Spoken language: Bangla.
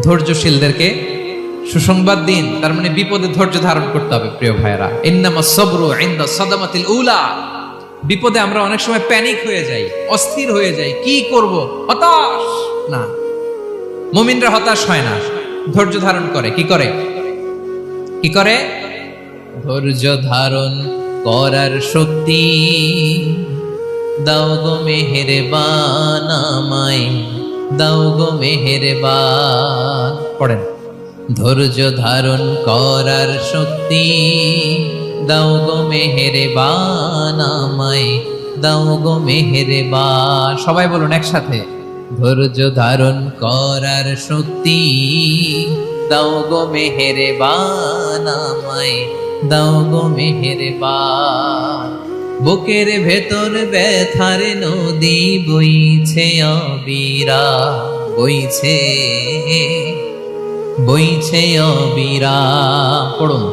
ধৈর্যশীলদেরকে সুসংবাদ দিন, তার মানে বিপদে ধৈর্য ধারণ করতে হবে। প্রিয় ভাইয়েরা, ইন্নামাস সাবরু ইনদা সাদামাতিল উলা। বিপদে আমরা অনেক সময় প্যানিক হয়ে যাই, অস্থির হয়ে যাই, কি করব, হতাশ। না, মুমিনরা হতাশ হয় না, ধৈর্য ধারণ করে। কি করে? কি করে? ধৈর্য ধারণ করার শক্তি দাও গো মেহেরবান আমায়, দাও গো মেহেরবান। পড়েন, ধৈর্য ধারণ করার শক্তি দাও গো মেহেরবান আমায়, দাও গো মেহেরবান। সবাই বলুন একসাথে, ধৈর্য ধারণ করার শক্তি দাও গো মেহেরবান আমায়, দাও গো মেহেরবান। বুকের ভেতর ব্যথার নদী বইছে অবিরা, বইছে বইছে অবিরাম। পড়ুন,